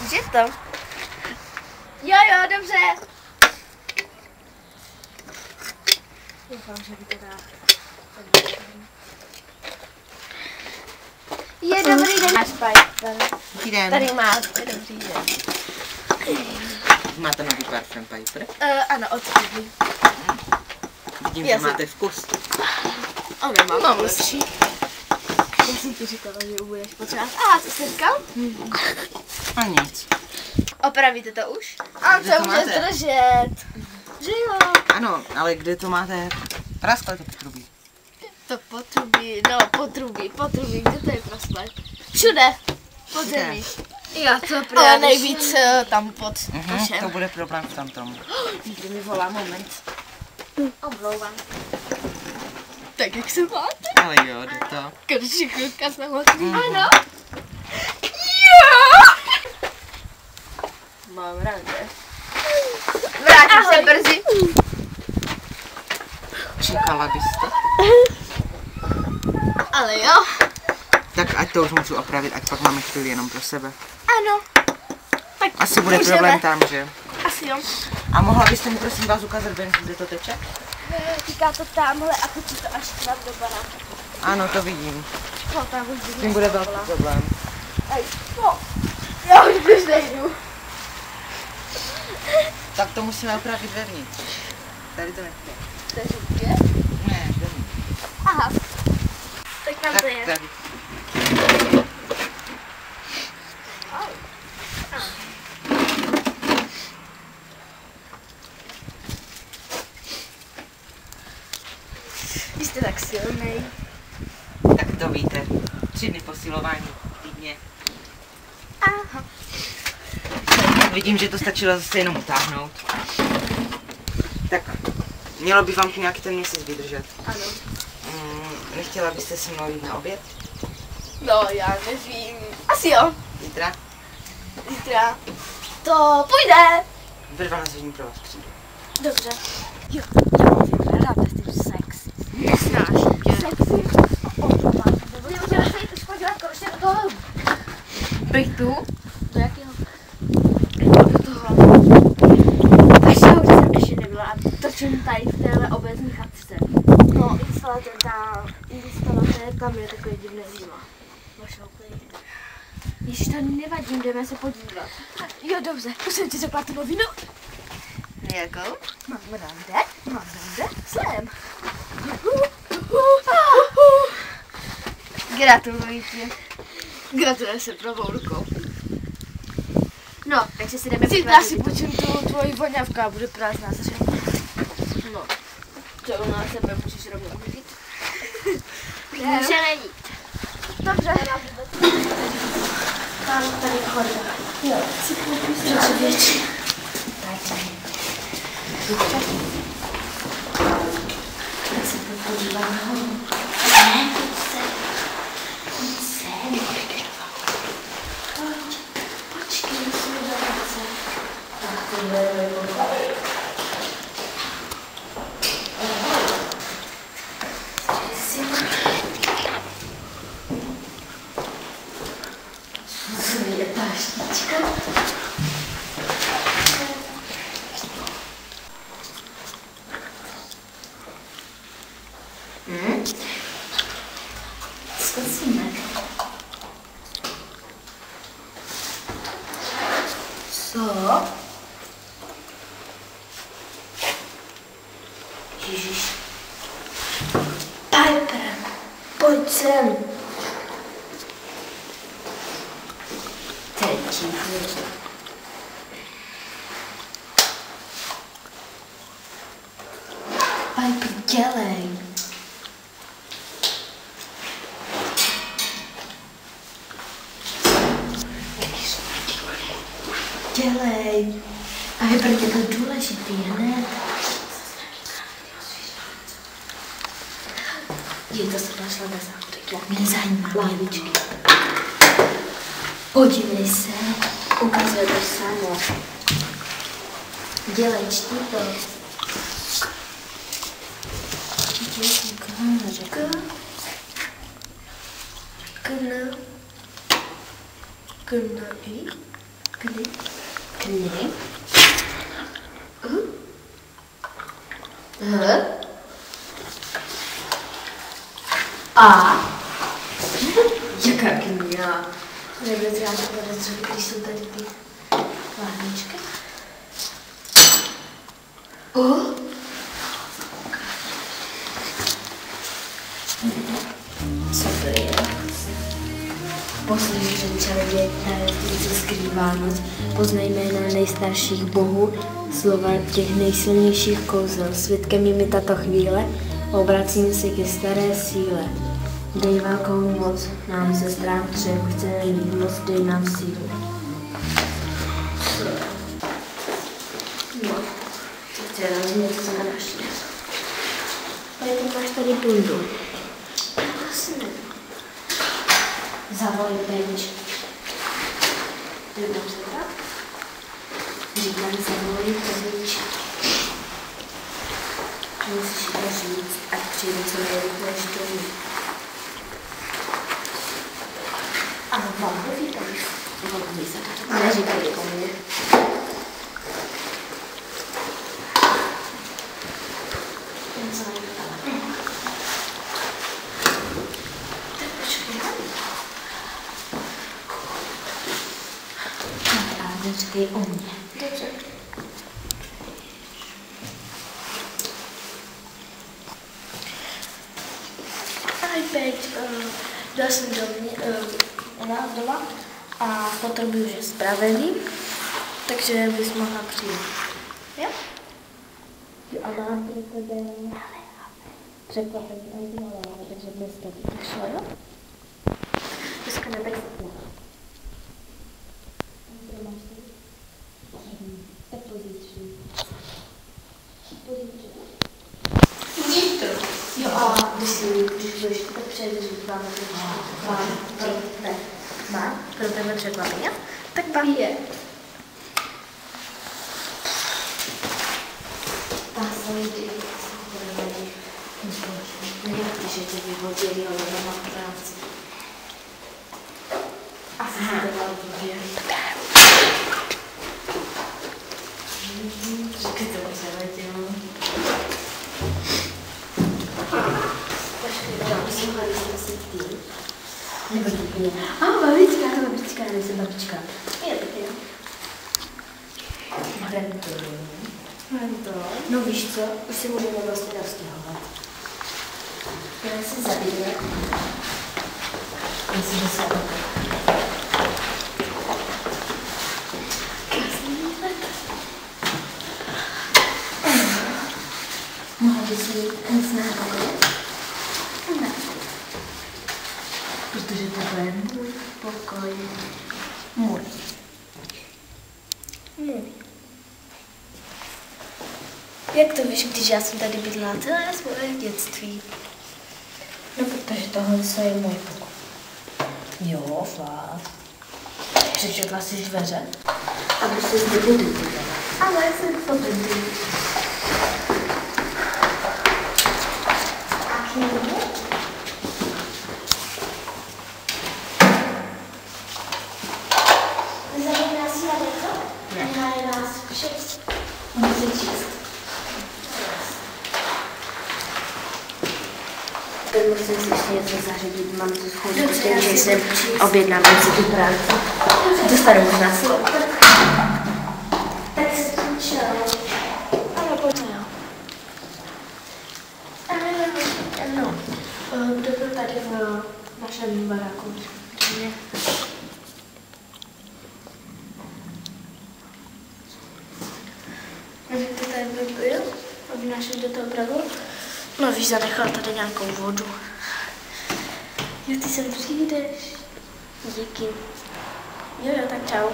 Už je to. Jo, dobře. Doufám, že by to dá. Je dobrý den. Máš Piper. Dobrý den. Tady máte, dobrý den. Máte nový parfém Piper? Ano, od Kivy. Vidím, že máte vkus. Ano, mám lepší. Já jsem ti říkala, že budeš potřebovat. Co jsi říkal? A nic. Opravíte to už? A to může zdržet. Že jo? Ano, ale kde to máte? Praskle to potrubí. To potrubí. Kde to je praskle? Všude. Pod zemi. Jo, to právě. Ale nejvíc tam pod košem. To bude problém v tamtom. Někdy mi volá, moment. Omlouvám. Tak jak se máte? Ale jo, jde to. Konečně chvilka jsme mocný. Ano. Mám ráda. Vrátím se brzy. Čekala byste? Ale jo. Tak ať to už můžu opravit, ať pak máme chvíli jenom pro sebe. Ano. Tak asi bude problém tam, že? Asi jo. A mohla byste mi prosím vás ukázat ven, kde to teče? Týká to tamhle a teď to až k nám do baráku. Ano, to vidím. No, tam už s tím bude velký problém. Já už nejdu. Tak to musíme opravit vevnitř. Tady to nechce. To je žlutě? Ne, vevnitř. Aha. Tak tam to je. Tady. Vy jste tak silnej. Tak to víte. 3 dny posilování týdně. Aha. Vidím, že to stačilo zase jenom utáhnout. Tak mělo by vám to nějaký ten měsíc vydržet. Ano. Nechtěla byste se mnou jít na oběd? No, já nevím. Asi jo. Zítra? Zítra. To půjde. Ve 12 hodin pro vás přijdu. Dobře. Jo, já mám ráda s tím sexy. Nesnáším tě. Sexy? Můžeme se jít už podívat konečně do toho bytu. Do jakého? Do toho. Až já už jsem ještě nebyla a točím tady v téhle obecní chatce. No, instalatér tam je takový divný zima. Vaše úplně. Ježiš, to nevadí, jdeme se podívat. Jo, dobře, už jsem ti řekla tu novinu. Jakou? Mám rande, sem. Gratuluji ti. Gratuluji se pravou rukou. No, takže si jdeme podívat. Zítra si počím tu tvoji voňavku a bude prázdná zřejmě. No, to u nás sebe můžeš rovnou uvidit. Můžeme jít. Dobře. Tam tady chodí. Jo, si koupíš trochu větší. Já se podívám nahoru. Ne, pojď sem. Počkej, musíme do ruce. Tak tohle je pokoji. Musíme jít ta štička. Zkusíme. Co? Ježiš. Piper, pojď sem. Teď ticho. Piper, dělej. Dělej. A je pro tě to důležitý, hned. Je to se našla na záchodek. Mě zajímá lávičky. Podívej se. Ukazuje to samo. Dělej, čti to. K, N, I, Kdy? Kdy? A? Jaká kniha? Nebude třeba to podezřelý, když jsou tady ty lahvičky. Co to je? Poslední čaroděj, který se skrývá noc, poznaj jména nejstarších bohů, slova těch nejsilnějších kouzel. Svědkem je mi tato chvíle, obracím se ke staré síle. Dej velkou moc nám ze strán třech, chceme mít moc, dej nám sílu. No, to chce nám něco na naši. Ale ty máš tady bundu. Asi ne. Zavolej Benč. Říkám se tak? Říkám zavolej Benč. Musíš to říct, ať přijde co nejrychleji domů. A vám to říkáš? Neříkej komu. Říkej o mě. Dobře. Ahoj, Peť. Dal jsem u nás doma a potřebuji, že spravedlí, takže bys mohla přijít. Jo? Jo, a mám pro tebe překvapení, takže dneska by to šlo, jo? Dneska nebej se. Tak pozici. Jo, a když budeš tak přejdeš, máme má pro tebe překvapení, tak baví je. Ta se lidi nechci, že tě vyhodili, ale nemám práci. Asi se to dalo vyvěřit. Říkaj to přeletělo. Počkej, já musím hledat, jestli ty. Nebo ty. Babička, nejsem babička. Je to ty. Hrento. No víš co, už si můžeme vlastně roztěhovat. Já si zabiju. Myslím, že se mohla by si nic náhodit? Ne. Protože tohle je můj pokoj. Můj. Jak to víš, když já jsem tady bydlela celé svoje dětství? No, protože tohle je můj pokoj. Jo, fakt. Přečetla jsi dveře? Aby se zde budu. Ale jsem to budu. Nezajímá si na něco? Ne. Je nás 6. Musí číst. Teď musím si ještě něco zařídit, mám tu schůzku, protože jsem objednám si tu práci. Dostanu možná slovo. Tak se skončilo. Ano, pojďme, jo. No, kdo byl tady v našem baráku? Kdo tady byl? Obnášel do toho pravu? No víš, zanechal tady nějakou vodu. Jo, ty sem přijdeš. Díky. Jo, tak čau.